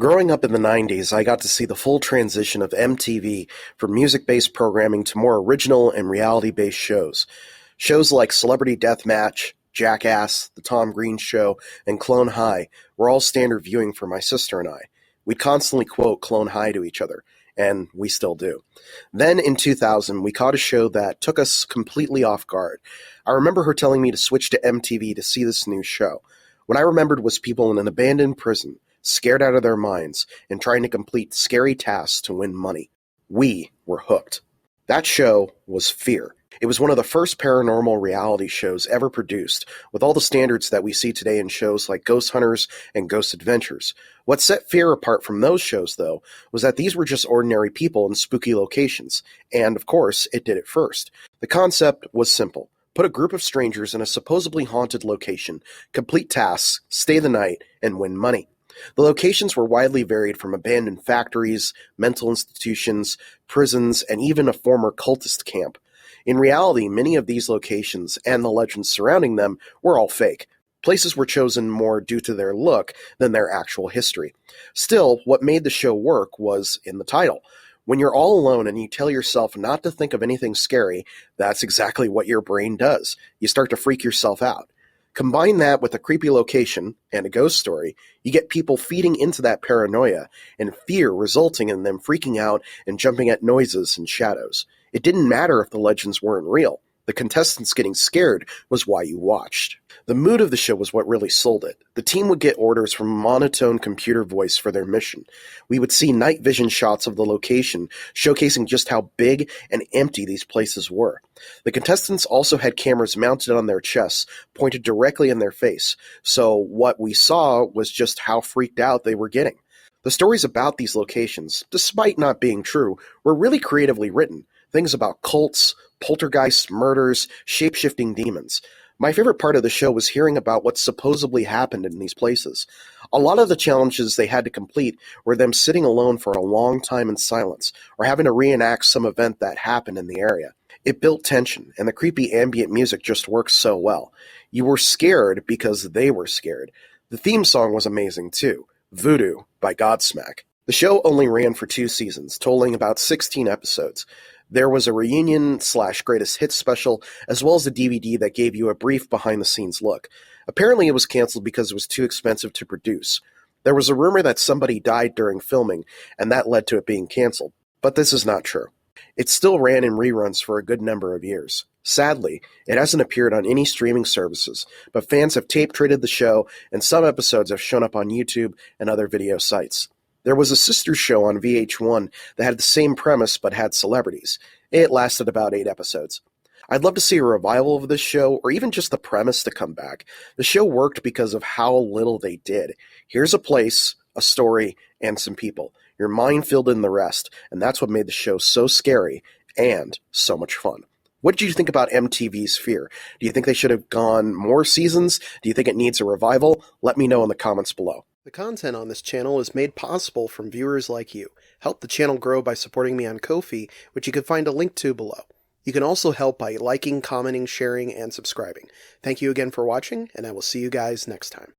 Growing up in the 90s, I got to see the full transition of MTV from music-based programming to more original and reality-based shows. Shows like Celebrity Deathmatch, Jackass, The Tom Green Show, and Clone High were all standard viewing for my sister and I. We'd constantly quote Clone High to each other, and we still do. Then in 2000, we caught a show that took us completely off guard. I remember her telling me to switch to MTV to see this new show. What I remembered was people in an abandoned prison, scared out of their minds, and trying to complete scary tasks to win money. We were hooked. That show was FEAR. It was one of the first paranormal reality shows ever produced, with all the standards that we see today in shows like Ghost Hunters and Ghost Adventures. What set FEAR apart from those shows, though, was that these were just ordinary people in spooky locations, and, of course, it did it first. The concept was simple. Put a group of strangers in a supposedly haunted location, complete tasks, stay the night, and win money. The locations were widely varied from abandoned factories, mental institutions, prisons, and even a former cultist camp. In reality, many of these locations and the legends surrounding them were all fake. Places were chosen more due to their look than their actual history. Still, what made the show work was in the title. When you're all alone and you tell yourself not to think of anything scary, that's exactly what your brain does. You start to freak yourself out. Combine that with a creepy location and a ghost story, you get people feeding into that paranoia and fear resulting in them freaking out and jumping at noises and shadows. It didn't matter if the legends weren't real. The contestants getting scared was why you watched. The mood of the show was what really sold it. The team would get orders from a monotone computer voice for their mission. We would see night vision shots of the location, showcasing just how big and empty these places were. The contestants also had cameras mounted on their chests, pointed directly in their face, so what we saw was just how freaked out they were getting. The stories about these locations, despite not being true, were really creatively written. Things about cults, poltergeists, murders, shape-shifting demons. My favorite part of the show was hearing about what supposedly happened in these places. A lot of the challenges they had to complete were them sitting alone for a long time in silence, or having to reenact some event that happened in the area. It built tension, and the creepy ambient music just worked so well. You were scared because they were scared. The theme song was amazing too, Voodoo by Godsmack. The show only ran for 2 seasons, totaling about 16 episodes. There was a reunion/greatest hits special, as well as a DVD that gave you a brief behind-the-scenes look. Apparently it was canceled because it was too expensive to produce. There was a rumor that somebody died during filming, and that led to it being canceled. But this is not true. It still ran in reruns for a good number of years. Sadly, it hasn't appeared on any streaming services, but fans have tape-traded the show, and some episodes have shown up on YouTube and other video sites. There was a sister show on VH1 that had the same premise but had celebrities. It lasted about 8 episodes. I'd love to see a revival of this show, or even just the premise to come back. The show worked because of how little they did. Here's a place, a story, and some people. Your mind filled in the rest, and that's what made the show so scary and so much fun. What did you think about MTV's FEAR? Do you think they should have gone more seasons? Do you think it needs a revival? Let me know in the comments below. The content on this channel is made possible from viewers like you. Help the channel grow by supporting me on Ko-fi, which you can find a link to below. You can also help by liking, commenting, sharing, and subscribing. Thank you again for watching, and I will see you guys next time.